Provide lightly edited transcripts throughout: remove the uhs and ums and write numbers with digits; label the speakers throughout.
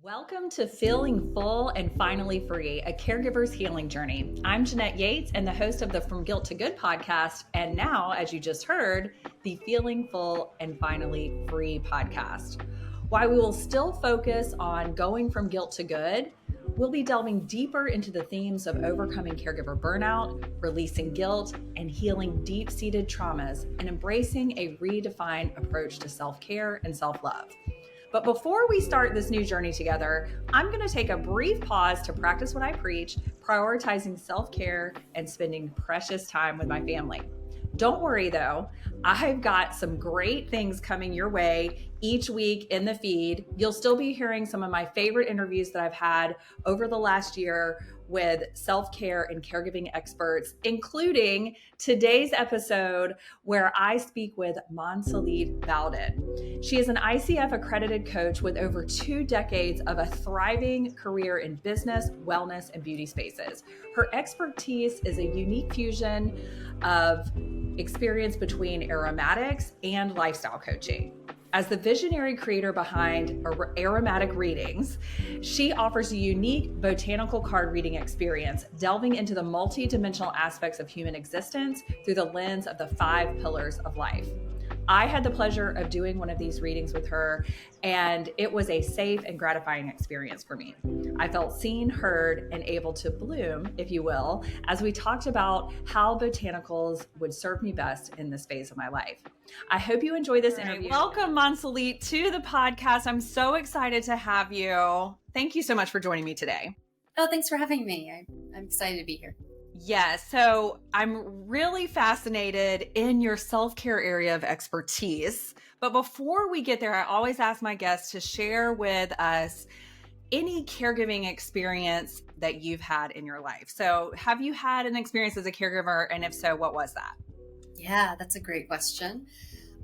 Speaker 1: Welcome to Feeling Full and Finally Free, a caregiver's healing journey. I'm Jeanette Yates and the host of the From Guilt to Good podcast. And now, as you just heard, the Feeling Full and Finally Free podcast. While we will still focus on going from guilt to good, we'll be delving deeper into the themes of overcoming caregiver burnout, releasing guilt, and healing deep-seated traumas, and embracing a redefined approach to self-care and self-love. But before we start this new journey together, I'm going to take a brief pause to practice what I preach, prioritizing self-care and spending precious time with my family. Don't worry though, I've got some great things coming your way each week in the feed. You'll still be hearing some of my favorite interviews that I've had over the last year with self-care and caregiving experts, including today's episode where I speak with Monselete Bowden. She is an ICF-accredited coach with over 2 decades of a thriving career in business, wellness, and beauty spaces. Her expertise is a unique fusion of experience between aromatics and lifestyle coaching. As the visionary creator behind Aromatic Readings, she offers a unique botanical card reading experience, delving into the multi-dimensional aspects of human existence through the lens of the 5 pillars of life. I had the pleasure of doing one of these readings with her, and it was a safe and gratifying experience for me. I felt seen, heard, and able to bloom, if you will, as we talked about how botanicals would serve me best in this phase of my life. I hope you enjoy this interview. Welcome, Monselete, to the podcast. I'm so excited to have you. Thank you so much for joining me today.
Speaker 2: Oh, thanks for having me. I'm excited to be here.
Speaker 1: Yes. So I'm really fascinated in your self-care area of expertise. But before we get there, I always ask my guests to share with us any caregiving experience that you've had in your life. So have you had an experience as a caregiver? And if so, what was that?
Speaker 2: Yeah, that's a great question.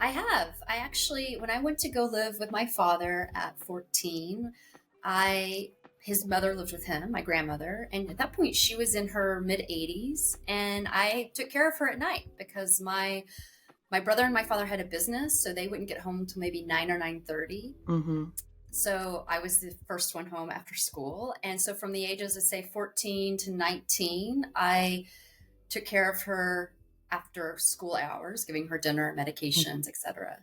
Speaker 2: I have. I actually, when I went to go live with my father at 14, his mother lived with him, my grandmother. And at that point, she was in her mid 80s. And I took care of her at night because my brother and my father had a business. So they wouldn't get home until maybe 9 or 9:30. Mm-hmm. So I was the first one home after school. And so from the ages of, say, 14 to 19, I took care of her after school hours, giving her dinner, medications, etc.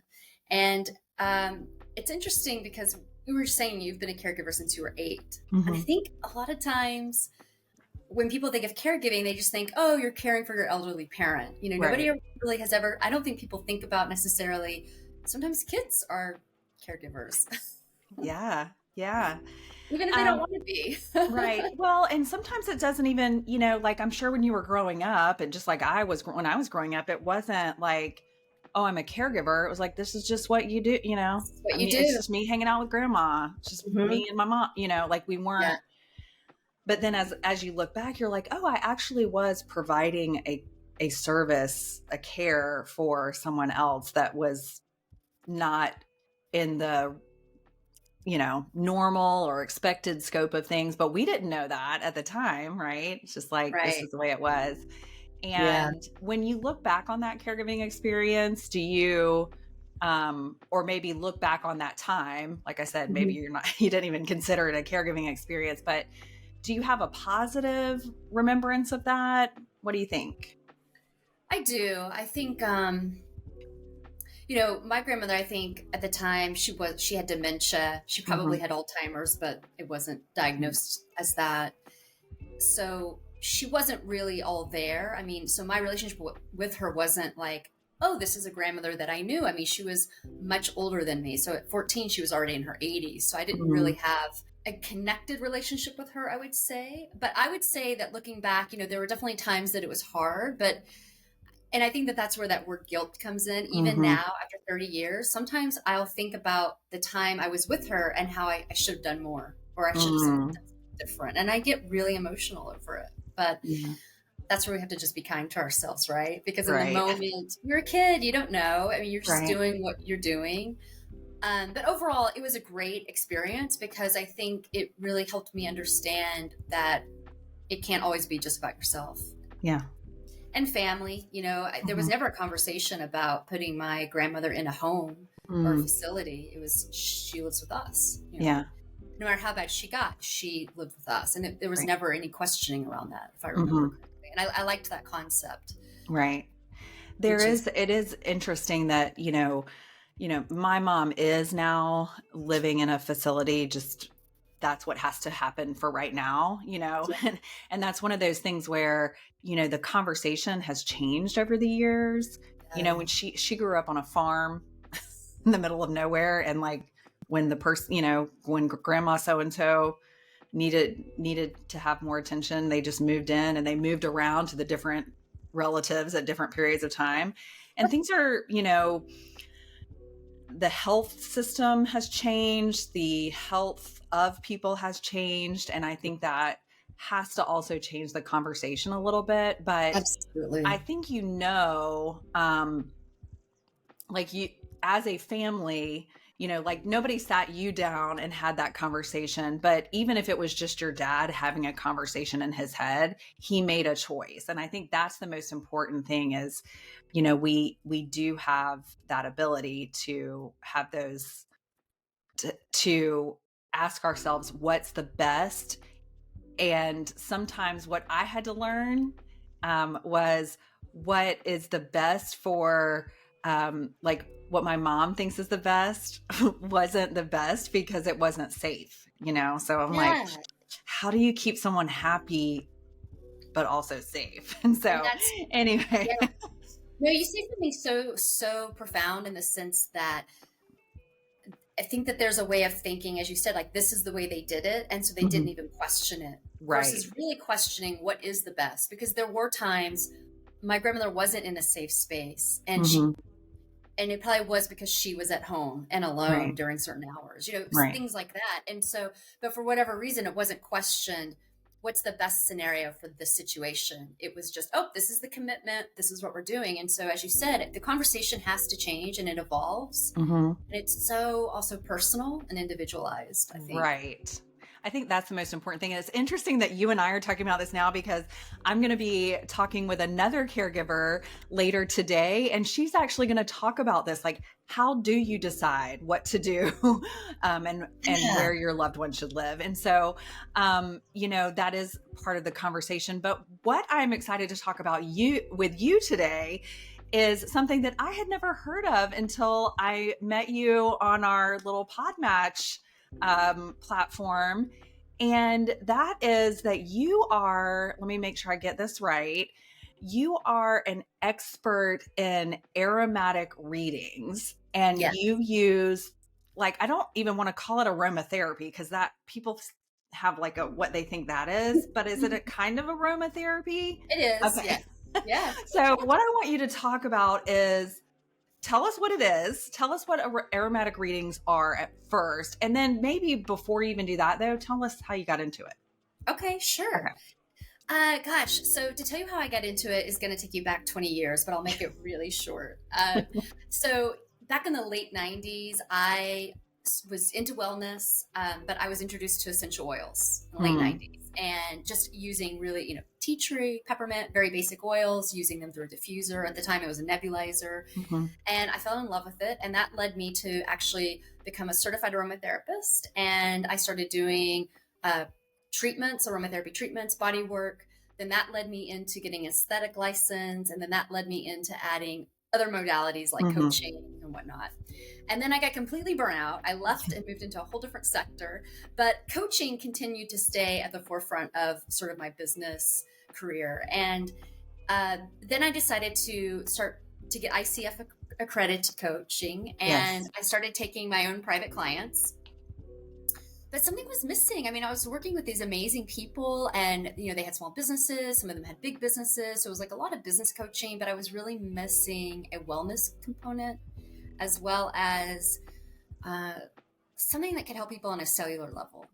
Speaker 2: And it's interesting because you were saying you've been a caregiver since you were 8. Mm-hmm. And I think a lot of times when people think of caregiving, they just think, oh, you're caring for your elderly parent. You know, right. Nobody really has ever, I don't think people think about necessarily, sometimes kids are caregivers.
Speaker 1: Yeah.
Speaker 2: Even if they don't want to be.
Speaker 1: Right. Well, and sometimes it doesn't even, like I'm sure when you were growing up and just like when I was growing up, it wasn't like, oh, I'm a caregiver. It was like, this is just what you do,
Speaker 2: This is what you do.
Speaker 1: It's just me hanging out with grandma. It's just me and my mom, like we weren't. Yeah. But then as you look back, you're like, oh, I actually was providing a service, a care for someone else that was not in the normal or expected scope of things, but we didn't know that at the time, right? It's just like, This is the way it was. And when you look back on that caregiving experience, do you, or maybe look back on that time, like I said, maybe you didn't even consider it a caregiving experience, but do you have a positive remembrance of that? What do you think?
Speaker 2: I do. I think, my grandmother, I think at the time she had dementia. She probably had Alzheimer's, but it wasn't diagnosed as that. So she wasn't really all there. I mean, so my relationship with her wasn't like, oh, this is a grandmother that I knew. I mean, she was much older than me. So at 14, she was already in her 80s. So I didn't really have a connected relationship with her, I would say. But I would say that looking back, there were definitely times that it was hard, and I think that that's where that word guilt comes in. Even now, after 30 years, sometimes I'll think about the time I was with her and how I should have done more, or I should have done something different. And I get really emotional over it. But that's where we have to just be kind to ourselves, right? Because in the moment, you're a kid, you don't know. I mean, you're just doing what you're doing. But overall, it was a great experience because I think it really helped me understand that it can't always be just about yourself.
Speaker 1: Yeah.
Speaker 2: And family, there was never a conversation about putting my grandmother in a home or a facility. It was, she lives with us.
Speaker 1: Yeah.
Speaker 2: no matter how bad she got, she lived with us. And there was
Speaker 1: Right.
Speaker 2: never any questioning around that, if I remember
Speaker 1: Hmm.
Speaker 2: correctly. And I liked that concept,
Speaker 1: Right.
Speaker 2: which is,
Speaker 1: It is interesting that, my mom is now living in a facility, just that's what has to happen for right now,
Speaker 2: yeah,
Speaker 1: and that's one of those things where, the conversation has changed over the years. When she grew up on a farm in the middle of nowhere, and like when the person, when grandma so and so needed to have more attention, they just moved in and they moved around to the different relatives at different periods of time. And things are, the health system has changed, the health of people has changed, and I think that has to also change the conversation a little bit. But I
Speaker 2: absolutely.
Speaker 1: think, like, you as a family, like nobody sat you down and had that conversation, but even if it was just your dad having a conversation in his head, he made a choice. And I think that's the most important thing is, we do have that ability to have those, to ask ourselves what's the best. And sometimes what I had to learn, was what is the best for, like what my mom thinks is the best wasn't the best because it wasn't safe. So I'm like,
Speaker 2: Yeah.
Speaker 1: how do you keep someone happy but also safe? And
Speaker 2: And
Speaker 1: so
Speaker 2: that's,
Speaker 1: anyway.
Speaker 2: yeah. No, you say something so profound in the sense that I think that there's a way of thinking, as you said, like this is the way they did it. And so they didn't
Speaker 1: Mhm.
Speaker 2: even question it
Speaker 1: Right.
Speaker 2: versus really questioning what is the best. Because there were times my grandmother wasn't in a safe space
Speaker 1: Hmm.
Speaker 2: and it probably was because she was at home and alone
Speaker 1: Right.
Speaker 2: during certain hours,
Speaker 1: Right.
Speaker 2: things like that. And so, but for whatever reason, it wasn't questioned what's the best scenario for this situation. It was just, oh, this is the commitment. This is what we're doing. And so, as you said, the conversation has to change and it evolves.
Speaker 1: Hmm.
Speaker 2: And it's so also personal and individualized, I think.
Speaker 1: Right. I think that's the most important thing. And it's interesting that you and I are talking about this now because I'm going to be talking with another caregiver later today. And she's actually going to talk about this, like, how do you decide what to do, and
Speaker 2: Yeah.
Speaker 1: where your loved one should live? And so, that is part of the conversation. But what I'm excited to talk about with you today is something that I had never heard of until I met you on our little pod match, platform. And that is that you are, let me make sure I get this right. You are an expert in aromatic readings, and
Speaker 2: Yes.
Speaker 1: you use, like, I don't even want to call it aromatherapy because that people have like what they think that is, but is it a kind of aromatherapy?
Speaker 2: It is.
Speaker 1: Okay.
Speaker 2: Yes. Yes.
Speaker 1: So what I want you to talk about is, tell us what it is. Tell us what aromatic readings are at first. And then maybe before you even do that, though, tell us how you got into it.
Speaker 2: Okay, sure.
Speaker 1: Okay.
Speaker 2: Gosh, so to tell you how I got into it is going to take you back 20 years, but I'll make it really short. So back in the late 90s, I was into wellness, but I was introduced to essential oils in the late
Speaker 1: Mm,
Speaker 2: 90s and just using really, tea tree, peppermint, very basic oils, using them through a diffuser. At the time, it was a nebulizer.
Speaker 1: hmm.
Speaker 2: And I fell in love with it. And that led me to actually become a certified aromatherapist. And I started doing treatments, aromatherapy treatments, body work. Then that led me into getting an aesthetic license. And then that led me into adding other modalities like
Speaker 1: Hmm.
Speaker 2: coaching and whatnot. And then I got completely burnt out. I left and moved into a whole different sector. But coaching continued to stay at the forefront of sort of my business career. And then I decided to start to get ICF accredited coaching, and
Speaker 1: Yes.
Speaker 2: I started taking my own private clients. But something was missing. I mean, I was working with these amazing people, and they had small businesses. Some of them had big businesses, so it was like a lot of business coaching. But I was really missing a wellness component, as well as uh, something that could help people on a cellular level.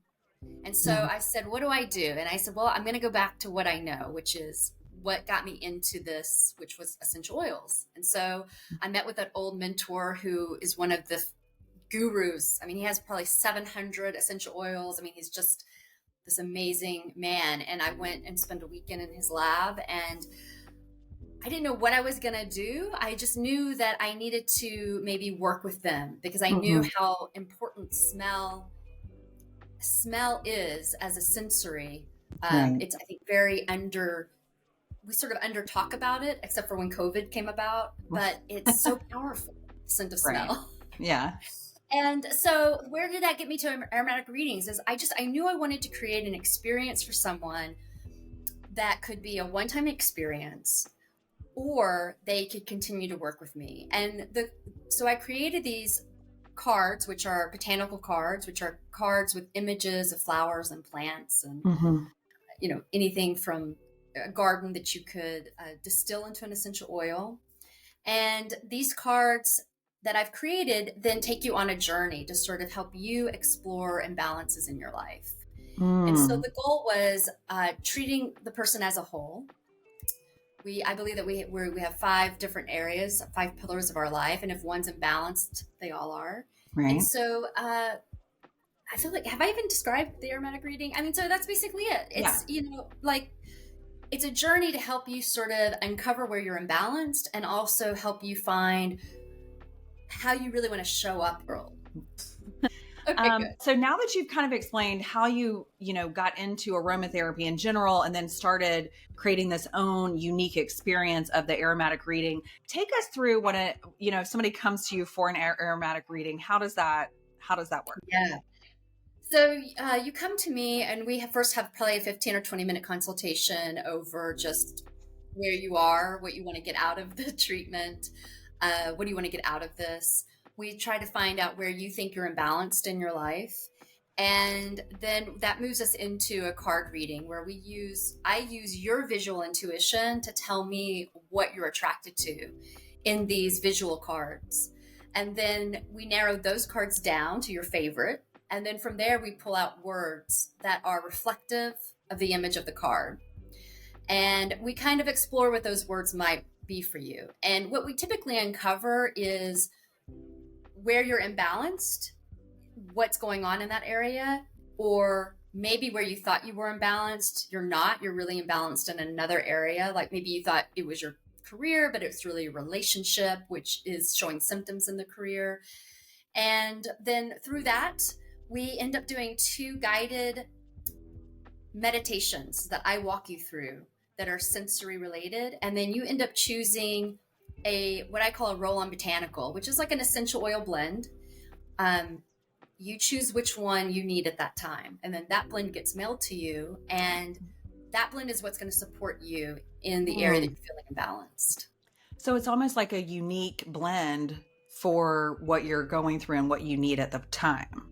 Speaker 2: And so
Speaker 1: Mhm.
Speaker 2: I said, what do I do? And I said, well, I'm going to go back to what I know, which is what got me into this, which was essential oils. And so I met with an old mentor who is one of the gurus. I mean, he has probably 700 essential oils. I mean, he's just this amazing man. And I went and spent a weekend in his lab, and I didn't know what I was going to do. I just knew that I needed to maybe work with them because I knew
Speaker 1: Mhm.
Speaker 2: how important smell is as a sensory.
Speaker 1: Right.
Speaker 2: It's, I think, very we sort of under talk about it, except for when COVID came about, but it's so powerful, the scent of
Speaker 1: Right.
Speaker 2: smell.
Speaker 1: Yeah.
Speaker 2: And so where did that get me to aromatic readings is I knew I wanted to create an experience for someone that could be a one-time experience, or they could continue to work with me. And so I created these cards, which are botanical cards, which are cards with images of flowers and plants and,
Speaker 1: Mm-hmm.
Speaker 2: anything from a garden that you could distill into an essential oil. And these cards that I've created then take you on a journey to sort of help you explore imbalances in your life. And so the goal was treating the person as a whole. I believe that we have 5 different areas, 5 pillars of our life, and if one's imbalanced, they all are.
Speaker 1: Right.
Speaker 2: And so I feel like, have I even described the aromatic reading? I mean, so that's basically it. It's it's a journey to help you sort of uncover where you're imbalanced, and also help you find how you really want to show up in the world. Okay, good.
Speaker 1: So now that you've kind of explained how you got into aromatherapy in general and then started creating this own unique experience of the aromatic reading, take us through if somebody comes to you for an aromatic reading, how does that work?
Speaker 2: Yeah. So you come to me and we first have probably a 15 or 20-minute consultation over just where you are, what you want to get out of the treatment, what do you want to get out of this. We try to find out where you think you're imbalanced in your life. And then that moves us into a card reading where I use your visual intuition to tell me what you're attracted to in these visual cards. And then we narrow those cards down to your favorite. And then from there, we pull out words that are reflective of the image of the card. And we kind of explore what those words might be for you. And what we typically uncover is where you're imbalanced, what's going on in that area, or maybe where you thought you were imbalanced, you're not, you're really imbalanced in another area. Like maybe you thought it was your career, but it's really a relationship, which is showing symptoms in the career. And then through that, we end up doing 2 guided meditations that I walk you through that are sensory related. And then you end up choosing what I call a roll-on botanical, which is like an essential oil blend. You choose which one you need at that time. And then that blend gets mailed to you. And that blend is what's going to support you in the area that you're feeling imbalanced.
Speaker 1: So it's almost like a unique blend for what you're going through and what you need at the time.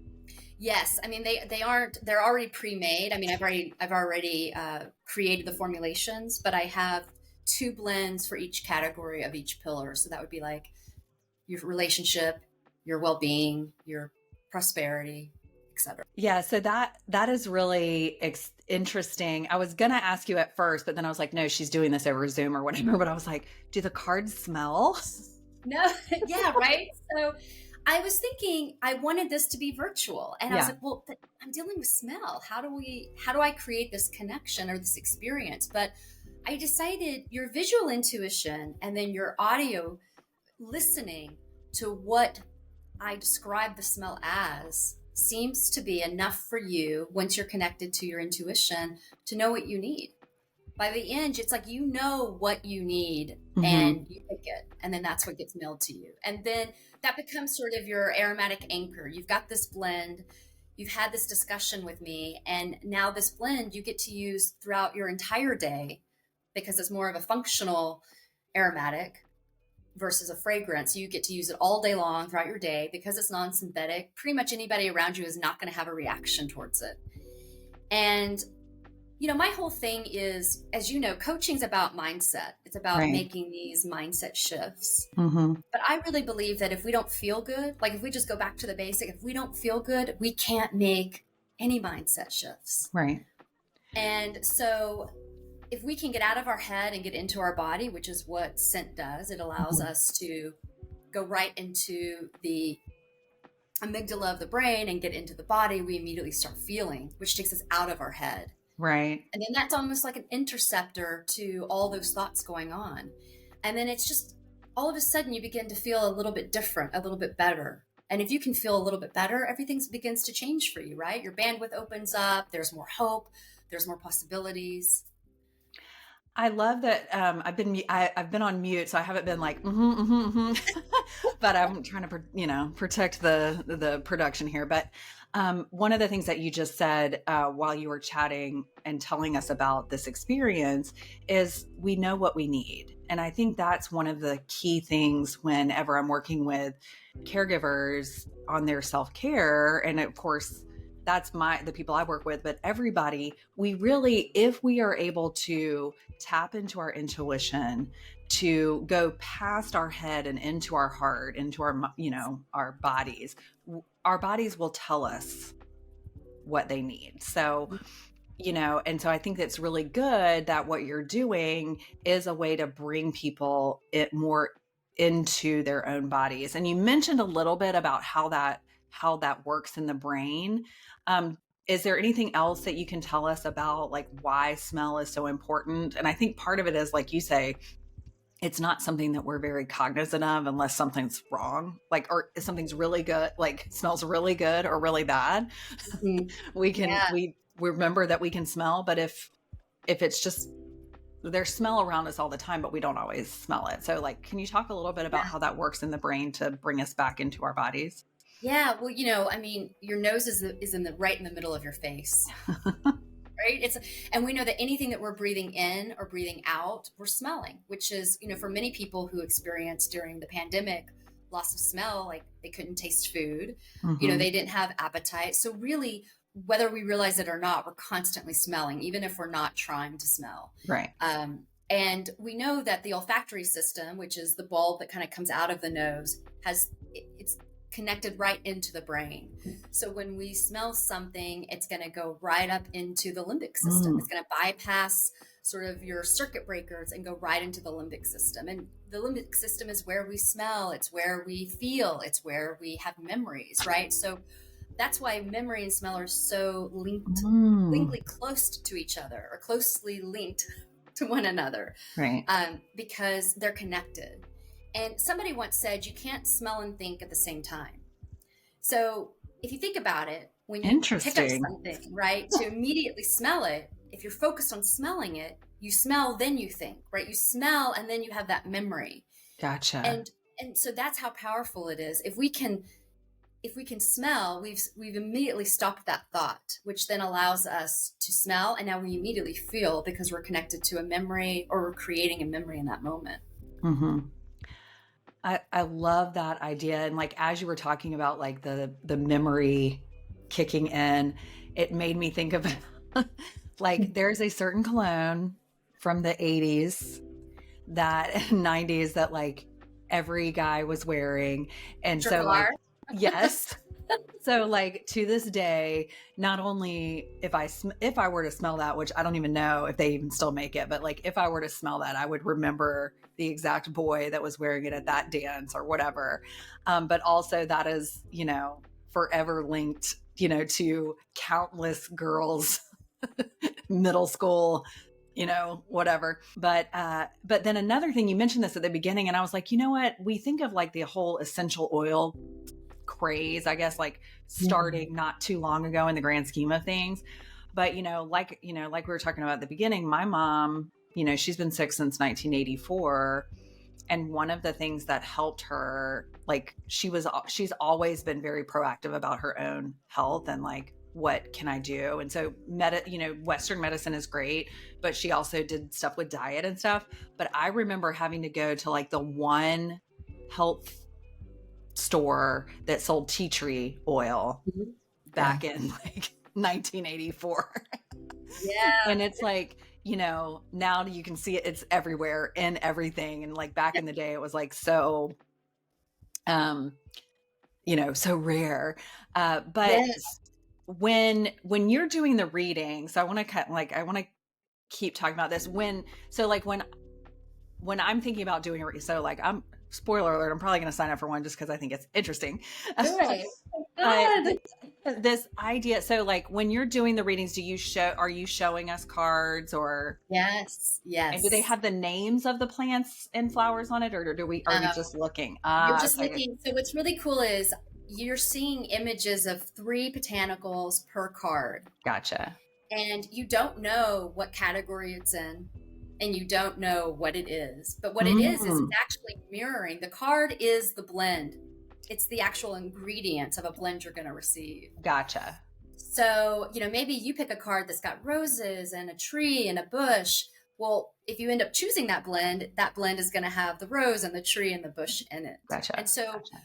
Speaker 2: Yes, I mean they're already pre-made. I mean I've already created the formulations, but I have 2 blends for each category of each pillar. So that would be like your relationship, your well-being, your prosperity, etc.
Speaker 1: Yeah, so that is really interesting. I was gonna ask you at first, but then I was like, no, she's doing this over Zoom or whatever. But I was like, do the cards smell?
Speaker 2: No, yeah, right. So I was thinking I wanted this to be virtual, and I was like, well, but I'm dealing with smell. How do I create this connection or this experience? But I decided your visual intuition and then your audio listening to what I describe the smell as seems to be enough for you once you're connected to your intuition to know what you need. By the end, it's like you know what you need and you pick it, and then that's what gets mailed to you. And then that becomes sort of your aromatic anchor. You've got this blend, you've had this discussion with me, and now this blend you get to use throughout your entire day because it's more of a functional aromatic versus a fragrance. You get to use it all day long throughout your day because it's non-synthetic. Pretty much anybody around you is not going to have a reaction towards it. And my whole thing is, as you know, coaching's about mindset. It's about making these mindset shifts. But I really believe that if we don't feel good, like if we just go back to the basic, if we don't feel good, we can't make any mindset shifts.
Speaker 1: Right.
Speaker 2: And so if we can get out of our head and get into our body, which is what scent does, it allows us to go right into the amygdala of the brain and get into the body. We immediately start feeling, which takes us out of our head.
Speaker 1: Right.
Speaker 2: And then that's almost like an interceptor to all those thoughts going on. And then it's just all of a sudden you begin to feel a little bit different, a little bit better. And if you can feel a little bit better, everything begins to change for you, right? Your bandwidth opens up, there's more hope, there's more possibilities.
Speaker 1: I love that. I've been on mute, so I haven't been like, but I'm trying to, protect the production here. But one of the things that you just said while you were chatting and telling us about this experience is we know what we need, and I think that's one of the key things whenever I'm working with caregivers on their self-care, and of course that's the people I work with, but everybody, we really, if we are able to tap into our intuition, to go past our head and into our heart, into our bodies will tell us what they need. So, and so I think that's really good that what you're doing is a way to bring people more into their own bodies. And you mentioned a little bit about how that works in the brain. Is there anything else that you can tell us about like why smell is so important? And I think part of it is, like you say, it's not something that we're very cognizant of unless something's wrong, like, or if something's really good, like smells really good or really bad. We remember that we can smell, but if it's just, there's smell around us all the time, but we don't always smell it. So like, can you talk a little bit about how that works in the brain to bring us back into our bodies?
Speaker 2: Yeah, well, your nose is right in the middle of your face, right? And we know that anything that we're breathing in or breathing out, we're smelling, which is, for many people who experienced during the pandemic loss of smell, like they couldn't taste food, they didn't have appetite. So really, whether we realize it or not, we're constantly smelling, even if we're not trying to smell.
Speaker 1: Right.
Speaker 2: And we know that the olfactory system, which is the bulb that kind of comes out of the nose, it's connected right into the brain. So when we smell something, it's going to go right up into the limbic system. It's going to bypass sort of your circuit breakers and go right into the limbic system. And the limbic system is where we smell, it's where we feel, it's where we have memories, right? So that's why memory and smell are so linkly close to each other, or closely linked to one another,
Speaker 1: right?
Speaker 2: Because they're connected. And somebody once said, you can't smell and think at the same time. So if you think about it, when you pick up something, right, to immediately smell it, if you're focused on smelling it, you smell, then you think, right? You smell, and then you have that memory.
Speaker 1: Gotcha.
Speaker 2: And so that's how powerful it is. If we can smell, we've immediately stopped that thought, which then allows us to smell. And now we immediately feel, because we're connected to a memory, or we're creating a memory in that moment.
Speaker 1: Mm-hmm. I love that idea. And like, as you were talking about like the memory kicking in, it made me think of like, there's a certain cologne from the 80s, that 90s, that like every guy was wearing. And so like, yes. So like, to this day, not only if I were to smell that, which I don't even know if they even still make it, but like if I were to smell that, I would remember the exact boy that was wearing it at that dance or whatever. But also that is, forever linked, to countless girls, middle school, whatever. But then another thing, you mentioned this at the beginning, and I was like, you know what? We think of like the whole essential oil craze, I guess, like starting not too long ago in the grand scheme of things. But, like we were talking about at the beginning, my mom, she's been sick since 1984. And one of the things that helped her, like she's always been very proactive about her own health and like, what can I do? And so Western medicine is great, but she also did stuff with diet and stuff. But I remember having to go to like the one health store that sold tea tree oil back in like 1984.
Speaker 2: Yeah.
Speaker 1: And it's like, now you can see it, it's everywhere in everything. And like back in the day, it was like so, so rare. But when you're doing the reading, so I want to keep talking about this. When I'm thinking about doing a so like spoiler alert, I'm probably going to sign up for one just because I think it's interesting.
Speaker 2: Right.
Speaker 1: This idea. So like when you're doing the readings, are you showing us cards or?
Speaker 2: Yes.
Speaker 1: And do they have the names of the plants and flowers on it, or are we just looking?
Speaker 2: You're just looking. So what's really cool is you're seeing images of 3 botanicals per card.
Speaker 1: Gotcha.
Speaker 2: And you don't know what category it's in, and you don't know what it is. But what it is it's actually mirroring. The card is the blend. It's the actual ingredients of a blend you're going to receive.
Speaker 1: Gotcha.
Speaker 2: So, maybe you pick a card that's got roses and a tree and a bush. Well, if you end up choosing that blend is going to have the rose and the tree and the bush in it.
Speaker 1: Gotcha.
Speaker 2: And so
Speaker 1: gotcha.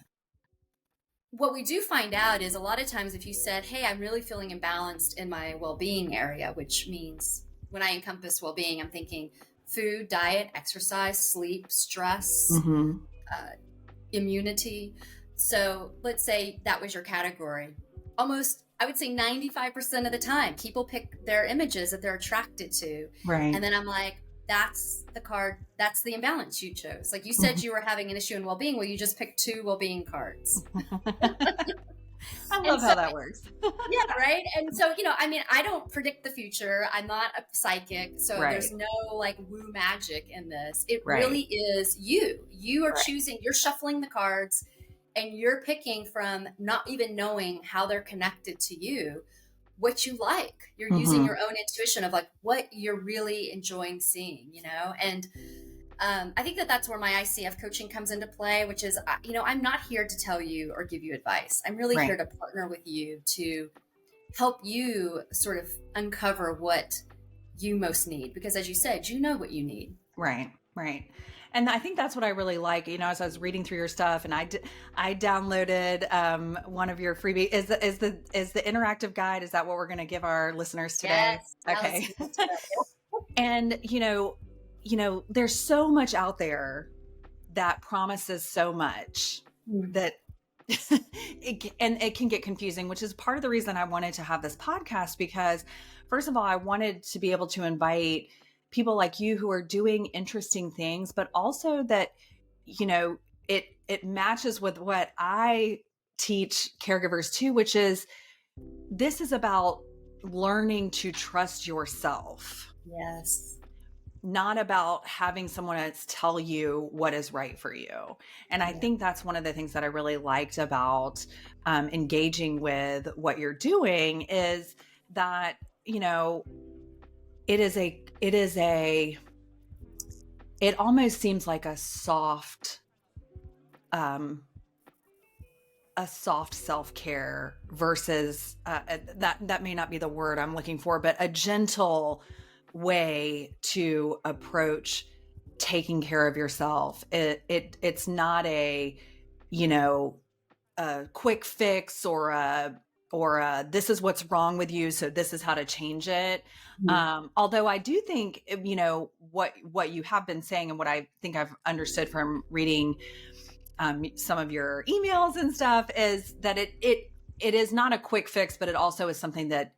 Speaker 2: What we do find out is a lot of times if you said, hey, I'm really feeling imbalanced in my well-being area, which means when I encompass well-being, I'm thinking food, diet, exercise, sleep, stress, immunity. So let's say that was your category. Almost, I would say 95% of the time, people pick their images that they're attracted to.
Speaker 1: Right.
Speaker 2: And then I'm like, that's the card, that's the imbalance you chose. Like you said, you were having an issue in well-being. Well, you just picked 2 well-being cards.
Speaker 1: I love how that works.
Speaker 2: Yeah, right. And so, I don't predict the future. I'm not a psychic. So there's no like woo magic in this. It really is you. You are choosing, you're shuffling the cards and you're picking from not even knowing how they're connected to you, what you like. You're using your own intuition of like what you're really enjoying seeing, and I think that's where my ICF coaching comes into play, which is, I'm not here to tell you or give you advice. I'm really here to partner with you to help you sort of uncover what you most need. Because as you said, you know what you need.
Speaker 1: Right. And I think that's what I really like, as I was reading through your stuff, and I downloaded one of your freebies. Is the interactive guide? Is that what we're going to give our listeners today?
Speaker 2: Yes,
Speaker 1: okay. And there's so much out there that promises so much that it can get confusing, which is part of the reason I wanted to have this podcast, because first of all, I wanted to be able to invite people like you who are doing interesting things, but also that, it matches with what I teach caregivers too, which is this is about learning to trust yourself.
Speaker 2: Yes.
Speaker 1: Not about having someone else tell you what is right for you. And I think that's one of the things that I really liked about engaging with what you're doing is that, it almost seems like a soft self-care versus that may not be the word I'm looking for, but a gentle way to approach taking care of yourself. It's not a quick fix or a this is what's wrong with you, so this is how to change it. Although I do think what you have been saying and what I think I've understood from reading some of your emails and stuff is that it is not a quick fix, but it also is something that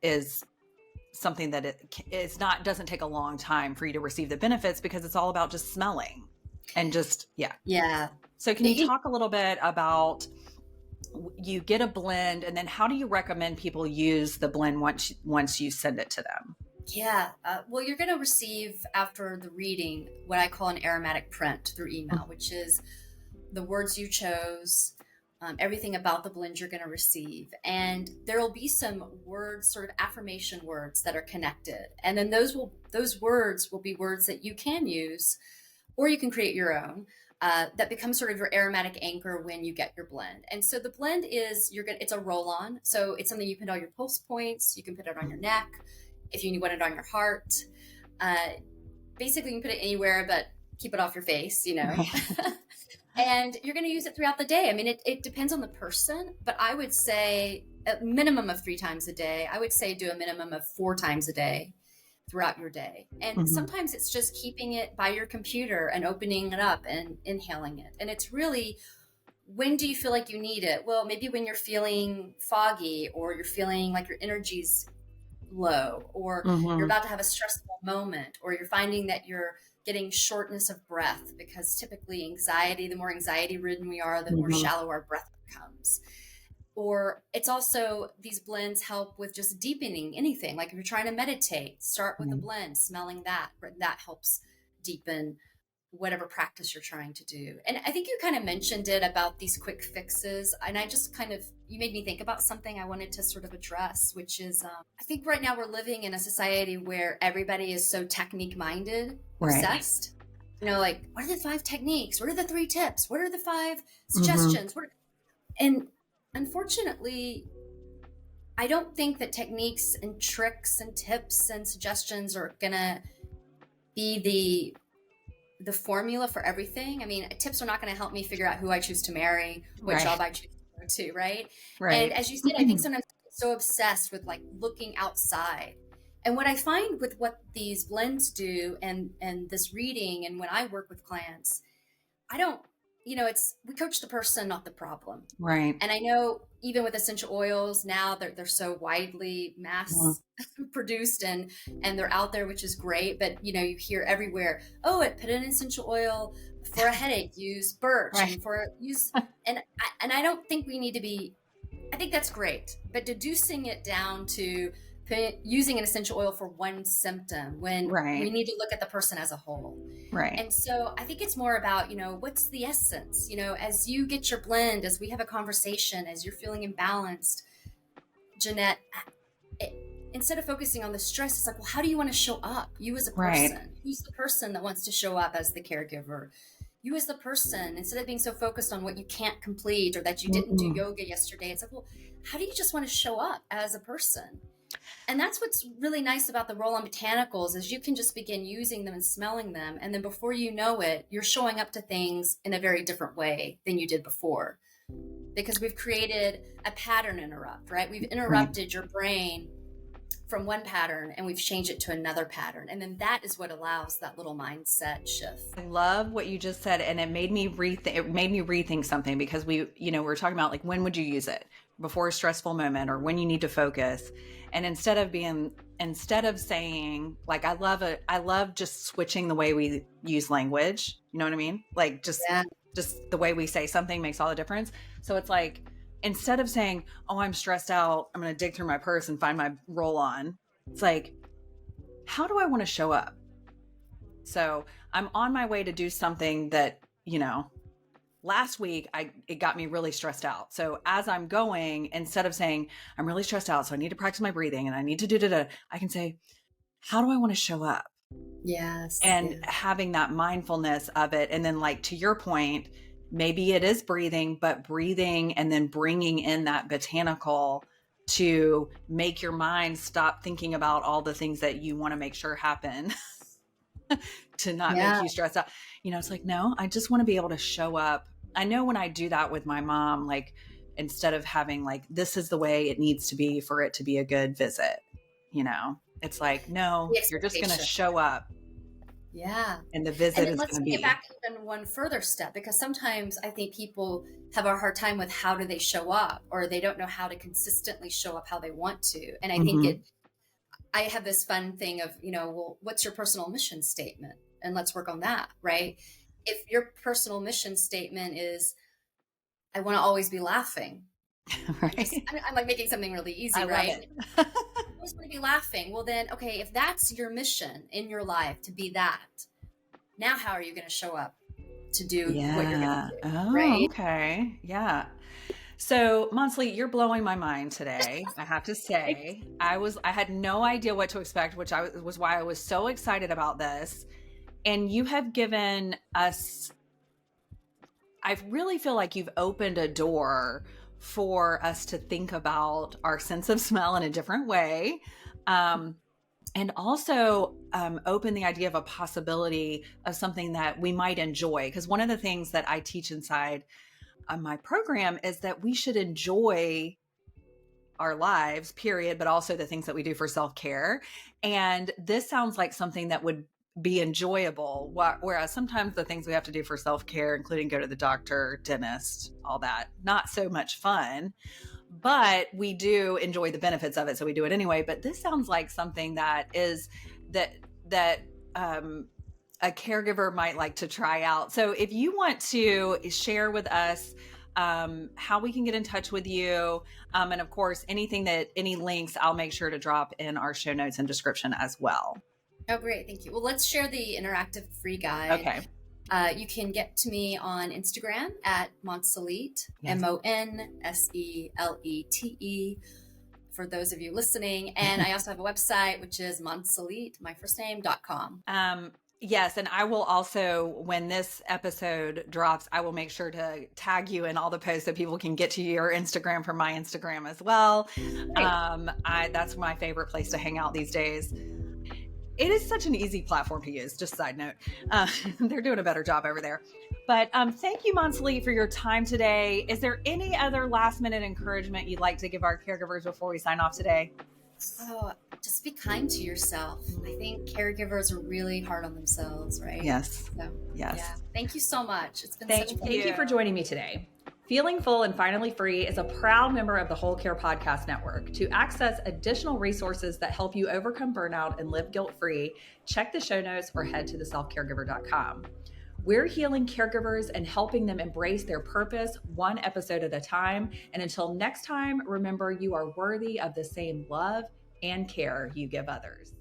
Speaker 1: doesn't take a long time for you to receive the benefits, because it's all about just smelling and just so can you talk a little bit about, you get a blend, and then how do you recommend people use the blend once you send it to them?
Speaker 2: Well, you're going to receive after the reading what I call an aromatic print through email, which is the words you chose, everything about the blend you're going to receive. And there will be some words, sort of affirmation words that are connected. And then those words will be words that you can use, or you can create your own, that becomes sort of your aromatic anchor when you get your blend. And so the blend is, it's a roll-on. So it's something you put on your pulse points. You can put it on your neck. If you want it on your heart, basically you can put it anywhere, but keep it off your face, And you're going to use it throughout the day. I mean, it depends on the person, but I would say a minimum of 3 times a day. I would say do a minimum of 4 times a day throughout your day. And sometimes it's just keeping it by your computer and opening it up and inhaling it. And it's really, when do you feel like you need it? Well, maybe when you're feeling foggy, or you're feeling like your energy's low, or you're about to have a stressful moment, or you're finding that you're getting shortness of breath, because typically the more anxiety ridden we are, the more shallow our breath becomes. Or it's also, these blends help with just deepening anything. Like if you're trying to meditate, start with a blend, smelling that helps deepen whatever practice you're trying to do. And I think you kind of mentioned it about these quick fixes. And I just you made me think about something I wanted to sort of address, which is I think right now we're living in a society where everybody is so technique minded, obsessed. Like, what are the 5 techniques? What are the 3 tips? What are the 5 suggestions? And unfortunately, I don't think that techniques and tricks and tips and suggestions are going to be the formula for everything. I mean, tips are not going to help me figure out who I choose to marry, what job I choose to go to, right? And as you said, I think sometimes I'm so obsessed with like looking outside. And what I find with what these blends do and this reading, and when I work with clients, I don't, we coach the person, not the problem.
Speaker 1: Right.
Speaker 2: And I know even with essential oils now, they're so widely mass produced and they're out there, which is great. But, you hear everywhere, put an essential oil for a headache, use birch and and I don't think we need to be, I think that's great, but deducing it down to using an essential oil for one symptom when we need to look at the person as a whole.
Speaker 1: Right.
Speaker 2: And so I think it's more about, what's the essence, as you get your blend, as we have a conversation, as you're feeling imbalanced, Jeanette, instead of focusing on the stress, it's like, well, how do you want to show up? You as a person, who's the person that wants to show up as the caregiver? You as the person, instead of being so focused on what you can't complete or that you didn't do yoga yesterday, it's like, well, how do you just want to show up as a person? And that's what's really nice about the roll-on botanicals is you can just begin using them and smelling them. And then before you know it, you're showing up to things in a very different way than you did before. Because we've created a pattern interrupt, right? We've interrupted your brain from one pattern and we've changed it to another pattern. And then that is what allows that little mindset shift.
Speaker 1: I love what you just said. And it made me rethink something because we're talking about like, when would you use it? Before a stressful moment or when you need to focus. And instead of saying like, I love just switching the way we use language. You know what I mean? Like just the way we say something makes all the difference. So it's like, instead of saying, oh, I'm stressed out, I'm going to dig through my purse and find my roll on. It's like, how do I want to show up? So I'm on my way to do something that, last week, it got me really stressed out. So as I'm going, instead of saying, I'm really stressed out, so I need to practice my breathing and I need to do, I can say, how do I want to show up?
Speaker 2: Yes.
Speaker 1: And having that mindfulness of it. And then like, to your point, maybe it is breathing, but breathing and then bringing in that botanical to make your mind stop thinking about all the things that you want to make sure happen to not make you stressed out. It's like, no, I just want to be able to show up. I know when I do that with my mom, like instead of having like, this is the way it needs to be for it to be a good visit, it's like, no, you're just going to show up.
Speaker 2: Yeah.
Speaker 1: And the visit is going to be.
Speaker 2: Let's get back even one further step, because sometimes I think people have a hard time with how do they show up, or they don't know how to consistently show up how they want to. And I think I have this fun thing of, well, what's your personal mission statement? And let's work on that, right? If your personal mission statement is, I want to always be laughing.
Speaker 1: Right.
Speaker 2: I'm like making something really easy, right? I always want to be laughing. Well then, okay, if that's your mission in your life to be that, now how are you going to show up to do what you're going to do?
Speaker 1: Oh,
Speaker 2: right?
Speaker 1: Okay. Yeah. So Monselete, you're blowing my mind today. I have to say, I had no idea what to expect, which was why I was so excited about this. And you have given us, I really feel like you've opened a door for us to think about our sense of smell in a different way. And also open the idea of a possibility of something that we might enjoy. Because one of the things that I teach inside my program is that we should enjoy our lives, period, but also the things that we do for self-care. And this sounds like something that would be enjoyable, whereas sometimes the things we have to do for self-care, including go to the doctor, dentist, all that, not so much fun, but we do enjoy the benefits of it, so we do it anyway. But this sounds like something that is that a caregiver might like to try out. So if you want to share with us how we can get in touch with you, and of course any links, I'll make sure to drop in our show notes and description as well.
Speaker 2: Oh, great. Thank you. Well, let's share the interactive free guide.
Speaker 1: Okay.
Speaker 2: You can get to me on Instagram at Monselete,
Speaker 1: Yes.
Speaker 2: Monselete, for those of you listening. And I also have a website, which is Monselete, my first name.com.
Speaker 1: Yes. And I will also, when this episode drops, I will make sure to tag you in all the posts so people can get to your Instagram from my Instagram as well. That's my favorite place to hang out these days. It is such an easy platform to use, just side note. They're doing a better job over there. But thank you, Monselete, for your time today. Is there any other last minute encouragement you'd like to give our caregivers before we sign off today?
Speaker 2: Oh, just be kind to yourself. I think caregivers are really hard on themselves, right?
Speaker 1: Yes.
Speaker 2: So,
Speaker 1: yes.
Speaker 2: Yeah. Thank you so much. It's been
Speaker 1: Thank you for joining me today. Feeling Full and Finally Free is a proud member of the Whole Care Podcast Network. To access additional resources that help you overcome burnout and live guilt-free, check the show notes or head to the selfcaregiver.com. We're healing caregivers and helping them embrace their purpose one episode at a time. And until next time, remember you are worthy of the same love and care you give others.